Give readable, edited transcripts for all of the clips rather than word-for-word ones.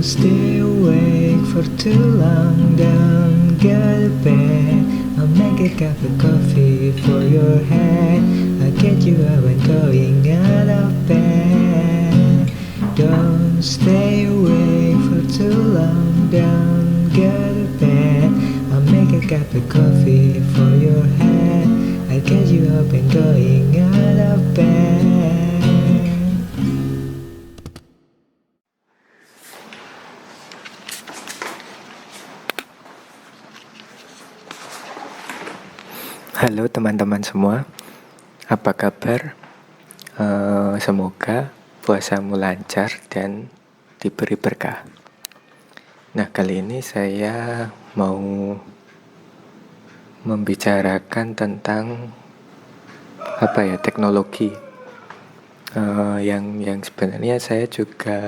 stay awake for too long. Don't go to bed. I'll make a cup of coffee for your head. I'll get you up and going out of bed. Don't stay awake for too long. Don't go to bed. I'll make a cup of coffee for your head. I'll get you up and going out of bed. Halo teman-teman semua, apa kabar? Semoga puasamu lancar dan diberi berkah. Nah, kali ini saya mau membicarakan tentang teknologi. Yang sebenarnya saya juga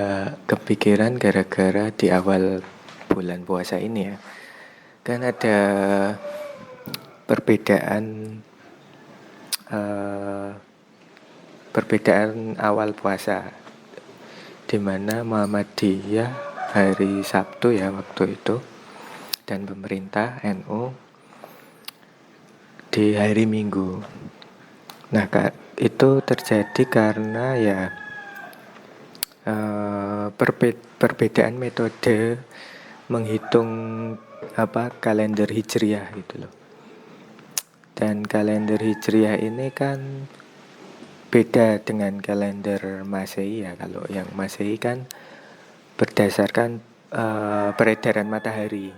kepikiran gara-gara di awal bulan puasa ini ya. Kan ada perbedaan awal puasa, di mana Muhammadiyah hari Sabtu ya waktu itu, dan pemerintah NU di hari Minggu. Nah, itu terjadi karena ya perbedaan metode menghitung kalender hijriah gitu loh. Dan kalender hijriah ini kan beda dengan kalender Masehi ya. Kalau yang Masehi kan berdasarkan peredaran matahari.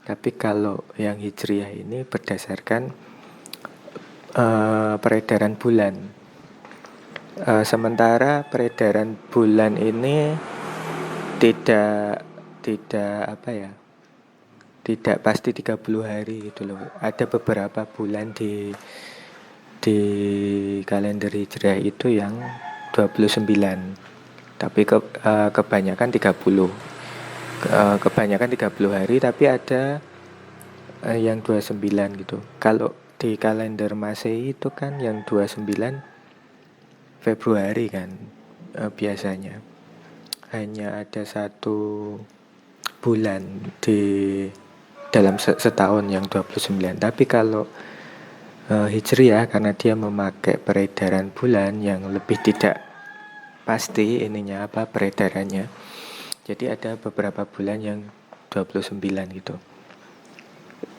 Tapi kalau yang hijriah ini berdasarkan peredaran bulan. Sementara peredaran bulan ini tidak pasti 30 hari gitu loh. Ada beberapa bulan di kalender hijriah itu yang 29. Tapi kebanyakan 30. Kebanyakan 30 hari, tapi ada yang 29 gitu. Kalau di kalender Masehi itu kan yang 29 Februari kan biasanya. Hanya ada satu bulan di dalam setahun yang 29. Tapi kalau hijriah, karena dia memakai peredaran bulan yang lebih tidak pasti peredarannya, jadi ada beberapa bulan yang 29 gitu.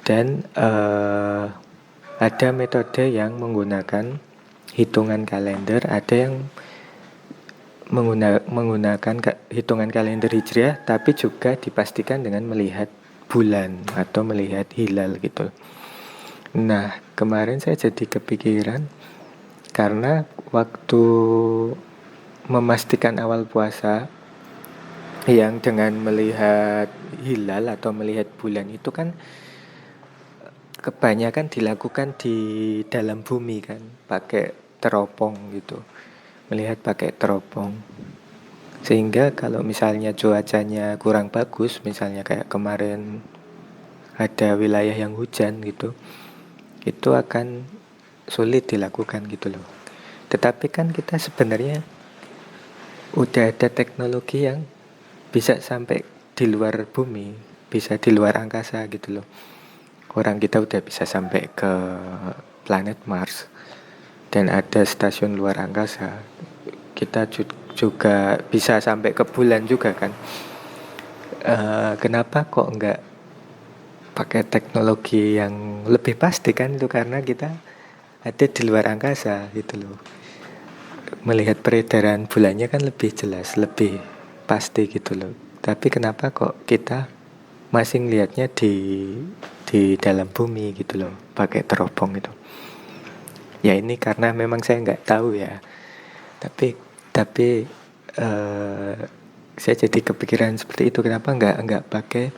Dan ada metode yang menggunakan hitungan kalender, ada yang menggunakan hitungan kalender hijriah, tapi juga dipastikan dengan melihat bulan atau melihat hilal gitu. Nah, kemarin saya jadi kepikiran karena waktu memastikan awal puasa yang dengan melihat hilal atau melihat bulan itu kan kebanyakan dilakukan di dalam bumi kan, pakai teropong gitu. Melihat pakai teropong. Sehingga kalau misalnya cuacanya kurang bagus, misalnya kayak kemarin ada wilayah yang hujan gitu, itu akan sulit dilakukan gitu loh. Tetapi kan kita sebenarnya udah ada teknologi yang bisa sampai di luar bumi, bisa di luar angkasa gitu loh. Orang kita udah bisa sampai ke planet Mars, dan ada stasiun luar angkasa. Kita juga bisa sampai ke bulan juga kan. Kenapa kok enggak pakai teknologi yang lebih pasti kan? Itu karena kita ada di luar angkasa gitu loh. Melihat peredaran bulannya kan lebih jelas, lebih pasti gitu loh. Tapi kenapa kok kita masih ngelihatnya di dalam bumi gitu loh, pakai teropong gitu. Ya ini karena memang saya nggak tahu ya. Tapi saya jadi kepikiran seperti itu. Kenapa nggak pakai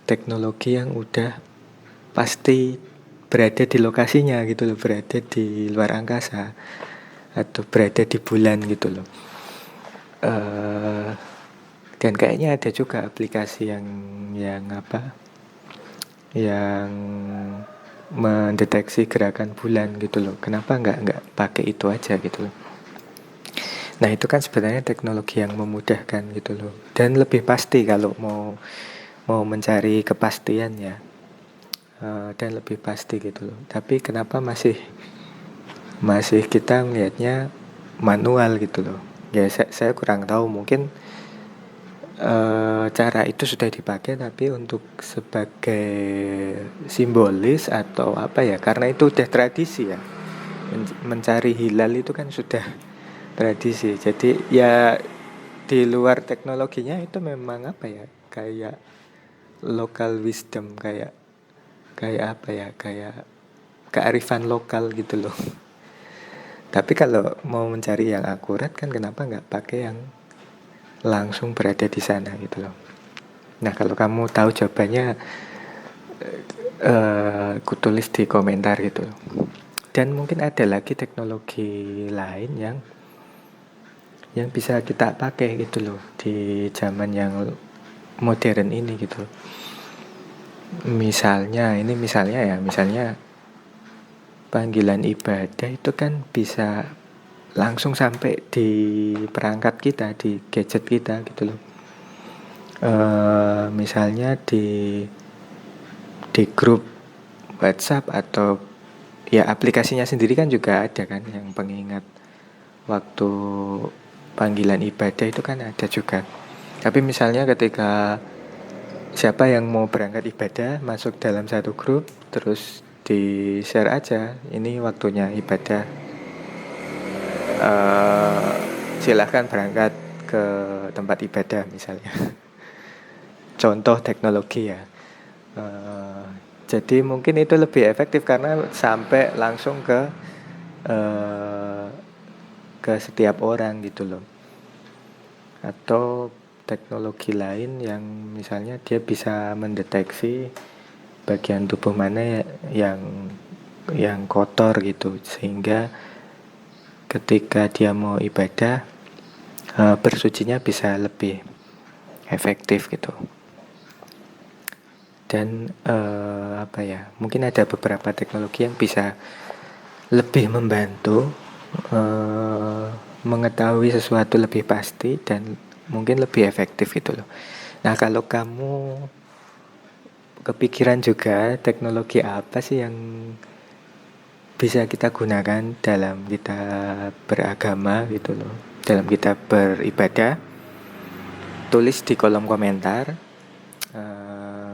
teknologi yang udah pasti berada di lokasinya gitu loh, berada di luar angkasa atau berada di bulan gitu loh. Dan kayaknya ada juga aplikasi yang mendeteksi gerakan bulan gitu loh. Kenapa nggak pakai itu aja gitu loh. Nah itu kan sebenarnya teknologi yang memudahkan gitu loh, dan lebih pasti kalau mau mencari kepastian ya, dan lebih pasti gitu loh. Tapi kenapa masih kita melihatnya manual gitu loh. Ya saya kurang tahu, mungkin cara itu sudah dipakai tapi untuk sebagai simbolis atau apa ya, karena itu udah tradisi ya. Mencari hilal itu kan sudah tradisi. Jadi ya di luar teknologinya itu memang apa ya, kayak local wisdom, kayak kayak apa ya, kayak kearifan lokal gitu loh. Tapi kalau mau mencari yang akurat kan kenapa nggak pakai yang langsung berada di sana gitu loh. Nah kalau kamu tahu jawabannya, aku tulis di komentar gitu. Dan mungkin ada lagi teknologi lain yang bisa kita pakai gitu loh di zaman yang modern ini gitu. Misalnya panggilan ibadah itu kan bisa langsung sampai di perangkat kita, di gadget kita gitu loh. Misalnya di grup WhatsApp atau ya aplikasinya sendiri kan juga ada kan yang pengingat waktu panggilan ibadah itu kan ada juga. Tapi misalnya ketika siapa yang mau berangkat ibadah masuk dalam satu grup, terus di share aja, ini waktunya ibadah, silahkan berangkat ke tempat ibadah misalnya. Contoh teknologi ya. Jadi mungkin itu lebih efektif karena sampai langsung ke setiap orang gitu loh. Atau teknologi lain yang misalnya dia bisa mendeteksi bagian tubuh mana yang kotor gitu, sehingga ketika dia mau ibadah, bersucinya bisa lebih efektif gitu. Dan mungkin ada beberapa teknologi yang bisa lebih membantu mengetahui sesuatu lebih pasti dan mungkin lebih efektif gitu loh. Nah kalau kamu kepikiran juga teknologi apa sih yang bisa kita gunakan dalam kita beragama gitu loh, dalam kita beribadah, tulis di kolom komentar.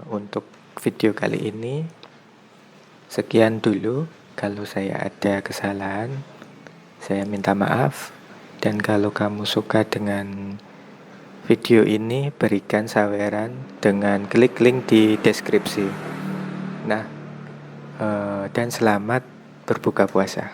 Untuk video kali ini sekian dulu. Kalau saya ada kesalahan, saya minta maaf. Dan kalau kamu suka dengan video ini, berikan saweran dengan klik link di deskripsi. Nah, dan selamat berbuka puasa.